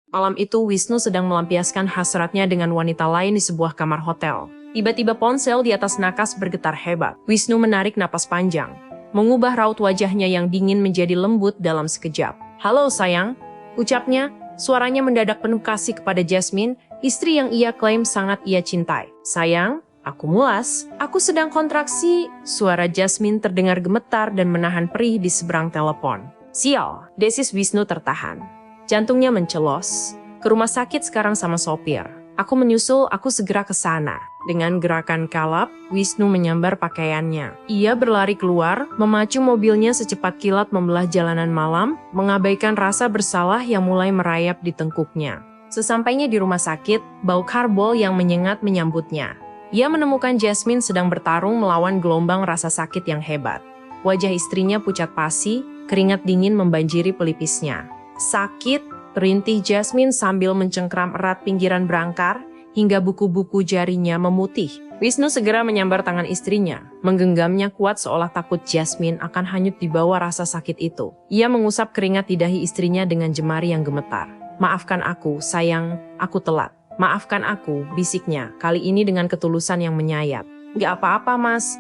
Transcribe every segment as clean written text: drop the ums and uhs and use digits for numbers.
Malam itu Wisnu sedang melampiaskan hasratnya dengan wanita lain di sebuah kamar hotel. Tiba-tiba ponsel di atas nakas bergetar hebat. Wisnu menarik napas panjang, mengubah raut wajahnya yang dingin menjadi lembut dalam sekejap. "Halo sayang," ucapnya. Suaranya mendadak penuh kasih kepada Jasmine, istri yang ia klaim sangat ia cintai. "Sayang, aku mulas. Aku sedang kontraksi." Suara Jasmine terdengar gemetar dan menahan perih di seberang telepon. "Sial," desis Wisnu tertahan. Jantungnya mencelos. "Ke rumah sakit sekarang sama sopir. Aku menyusul, aku segera ke sana." Dengan gerakan kalap, Wisnu menyambar pakaiannya. Ia berlari keluar, memacu mobilnya secepat kilat membelah jalanan malam, mengabaikan rasa bersalah yang mulai merayap di tengkuknya. Sesampainya di rumah sakit, bau karbol yang menyengat menyambutnya. Ia menemukan Jasmine sedang bertarung melawan gelombang rasa sakit yang hebat. Wajah istrinya pucat pasi, keringat dingin membanjiri pelipisnya. "Sakit?" perintih Jasmine sambil mencengkram erat pinggiran berangkar, hingga buku-buku jarinya memutih. Wisnu segera menyambar tangan istrinya, menggenggamnya kuat seolah takut Jasmine akan hanyut di bawah rasa sakit itu. Ia mengusap keringat di dahi istrinya dengan jemari yang gemetar. "Maafkan aku, sayang, aku telat. Maafkan aku," bisiknya, kali ini dengan ketulusan yang menyayat. "Gak apa-apa, Mas."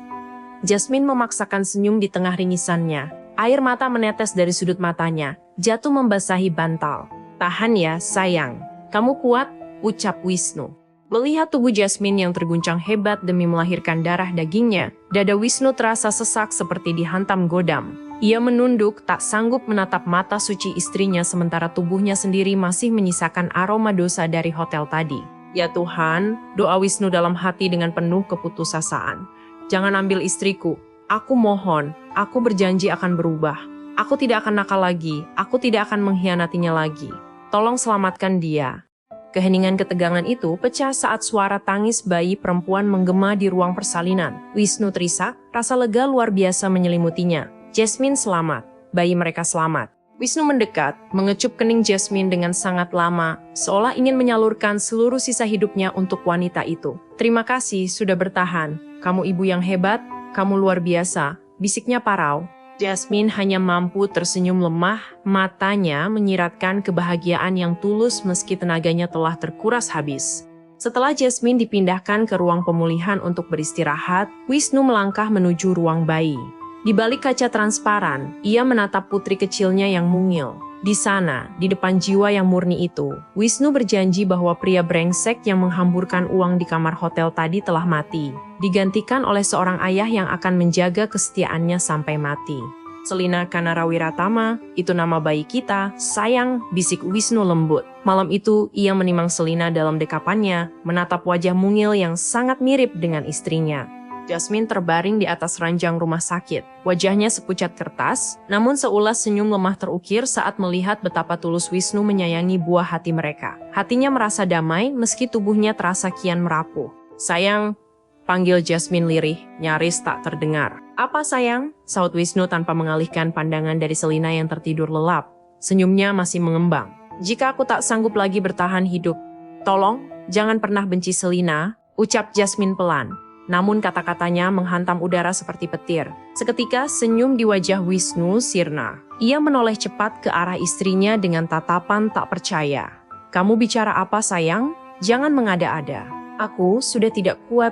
Jasmine memaksakan senyum di tengah ringisannya. Air mata menetes dari sudut matanya, jatuh membasahi bantal. "Tahan ya, sayang. Kamu kuat," ucap Wisnu. Melihat tubuh Jasmine yang terguncang hebat demi melahirkan darah dagingnya, dada Wisnu terasa sesak seperti dihantam godam. Ia menunduk, tak sanggup menatap mata suci istrinya sementara tubuhnya sendiri masih menyisakan aroma dosa dari hotel tadi. "Ya Tuhan," doa Wisnu dalam hati dengan penuh keputusasaan. "Jangan ambil istriku. Aku mohon, aku berjanji akan berubah. Aku tidak akan nakal lagi, aku tidak akan mengkhianatinya lagi. Tolong selamatkan dia." Keheningan ketegangan itu pecah saat suara tangis bayi perempuan menggema di ruang persalinan. Wisnu terisak, rasa lega luar biasa menyelimutinya. Jasmine selamat, bayi mereka selamat. Wisnu mendekat, mengecup kening Jasmine dengan sangat lama, seolah ingin menyalurkan seluruh sisa hidupnya untuk wanita itu. "Terima kasih sudah bertahan, kamu ibu yang hebat, kamu luar biasa," bisiknya parau. Jasmine hanya mampu tersenyum lemah, matanya menyiratkan kebahagiaan yang tulus meski tenaganya telah terkuras habis. Setelah Jasmine dipindahkan ke ruang pemulihan untuk beristirahat, Wisnu melangkah menuju ruang bayi. Di balik kaca transparan, ia menatap putri kecilnya yang mungil. Di sana, di depan jiwa yang murni itu, Wisnu berjanji bahwa pria brengsek yang menghamburkan uang di kamar hotel tadi telah mati, digantikan oleh seorang ayah yang akan menjaga kesetiaannya sampai mati. "Selina Kanarawiratama, itu nama bayi kita, sayang," bisik Wisnu lembut. Malam itu, ia menimang Selina dalam dekapannya, menatap wajah mungil yang sangat mirip dengan istrinya. Jasmine terbaring di atas ranjang rumah sakit. Wajahnya sepucat kertas, namun seulas senyum lemah terukir saat melihat betapa tulus Wisnu menyayangi buah hati mereka. Hatinya merasa damai meski tubuhnya terasa kian merapuh. "Sayang," panggil Jasmine lirih, nyaris tak terdengar. "Apa sayang?" saut Wisnu tanpa mengalihkan pandangan dari Selina yang tertidur lelap. Senyumnya masih mengembang. "Jika aku tak sanggup lagi bertahan hidup, tolong, jangan pernah benci Selina," ucap Jasmine pelan. Namun kata-katanya menghantam udara seperti petir. Seketika senyum di wajah Wisnu sirna. Ia menoleh cepat ke arah istrinya dengan tatapan tak percaya. "Kamu bicara apa sayang? Jangan mengada-ada. Aku sudah tidak kuat."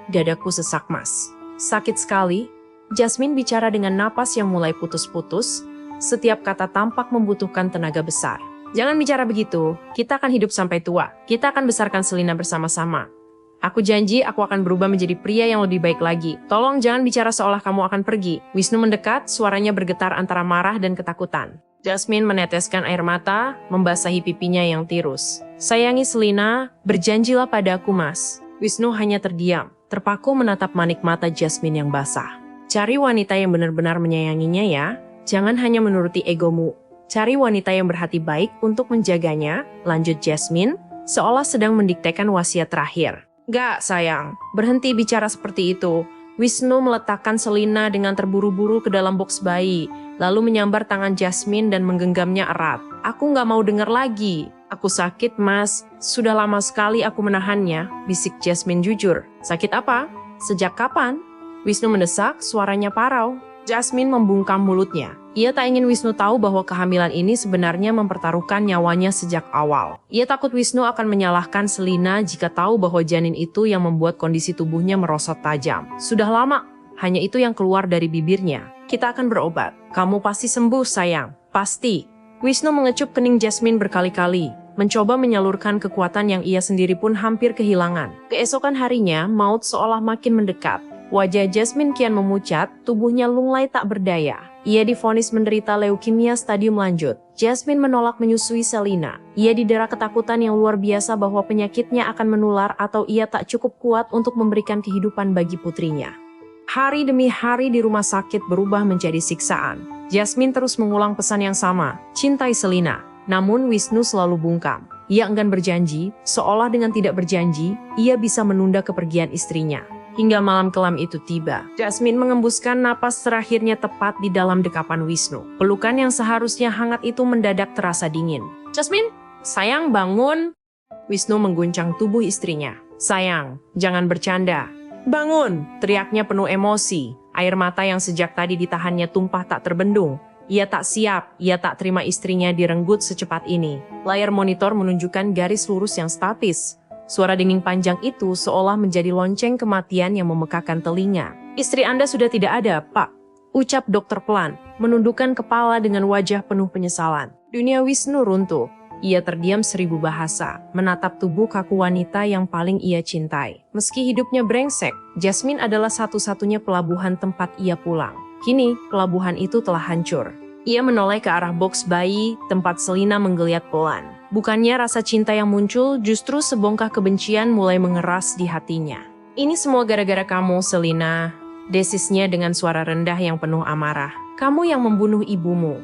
"Dadaku sesak Mas. Sakit sekali." Jasmine bicara dengan napas yang mulai putus-putus. Setiap kata tampak membutuhkan tenaga besar. "Jangan bicara begitu. Kita akan hidup sampai tua. Kita akan besarkan Selina bersama-sama. Aku janji aku akan berubah menjadi pria yang lebih baik lagi. Tolong jangan bicara seolah kamu akan pergi." Wisnu mendekat, suaranya bergetar antara marah dan ketakutan. Jasmine meneteskan air mata, membasahi pipinya yang tirus. "Sayangi Selina, berjanjilah padaku Mas." Wisnu hanya terdiam, terpaku menatap manik mata Jasmine yang basah. "Cari wanita yang benar-benar menyayanginya ya. Jangan hanya menuruti egomu. Cari wanita yang berhati baik untuk menjaganya," lanjut Jasmine, seolah sedang mendiktekan wasiat terakhir. "Gak sayang, berhenti bicara seperti itu." Wisnu meletakkan Selina dengan terburu-buru ke dalam box bayi, lalu menyambar tangan Jasmine dan menggenggamnya erat. "Aku gak mau dengar lagi." "Aku sakit Mas, sudah lama sekali aku menahannya," bisik Jasmine jujur. "Sakit apa? Sejak kapan?" Wisnu mendesak, suaranya parau. Jasmine membungkam mulutnya. Ia tak ingin Wisnu tahu bahwa kehamilan ini sebenarnya mempertaruhkan nyawanya sejak awal. Ia takut Wisnu akan menyalahkan Selina jika tahu bahwa janin itu yang membuat kondisi tubuhnya merosot tajam. Sudah lama, hanya itu yang keluar dari bibirnya. Kita akan berobat. Kamu pasti sembuh, sayang. Pasti. Wisnu mengecup kening Jasmine berkali-kali, mencoba menyalurkan kekuatan yang ia sendiri pun hampir kehilangan. Keesokan harinya, maut seolah makin mendekat. Wajah Jasmine kian memucat, tubuhnya lunglai tak berdaya. Ia divonis menderita leukemia stadium lanjut. Jasmine menolak menyusui Selina. Ia didera ketakutan yang luar biasa bahwa penyakitnya akan menular atau ia tak cukup kuat untuk memberikan kehidupan bagi putrinya. Hari demi hari di rumah sakit berubah menjadi siksaan. Jasmine terus mengulang pesan yang sama, cintai Selina. Namun Wisnu selalu bungkam. Ia enggan berjanji, seolah dengan tidak berjanji, ia bisa menunda kepergian istrinya. Hingga malam kelam itu tiba, Jasmine mengembuskan napas terakhirnya tepat di dalam dekapan Wisnu. Pelukan yang seharusnya hangat itu mendadak terasa dingin. Jasmine, sayang bangun. Wisnu mengguncang tubuh istrinya. Sayang, jangan bercanda. Bangun, teriaknya penuh emosi. Air mata yang sejak tadi ditahannya tumpah tak terbendung. Ia tak siap, ia tak terima istrinya direnggut secepat ini. Layar monitor menunjukkan garis lurus yang statis. Suara denging panjang itu seolah menjadi lonceng kematian yang memekakan telinga. Istri Anda sudah tidak ada, Pak. Ucap dokter pelan, menundukkan kepala dengan wajah penuh penyesalan. Dunia Wisnu runtuh. Ia terdiam 1000 bahasa, menatap tubuh kaku wanita yang paling ia cintai. Meski hidupnya brengsek, Jasmine adalah satu-satunya pelabuhan tempat ia pulang. Kini, pelabuhan itu telah hancur. Ia menoleh ke arah boks bayi, tempat Selina menggeliat pelan. Bukannya rasa cinta yang muncul, justru sebongkah kebencian mulai mengeras di hatinya. Ini semua gara-gara kamu, Selina. Desisnya dengan suara rendah yang penuh amarah. Kamu yang membunuh ibumu.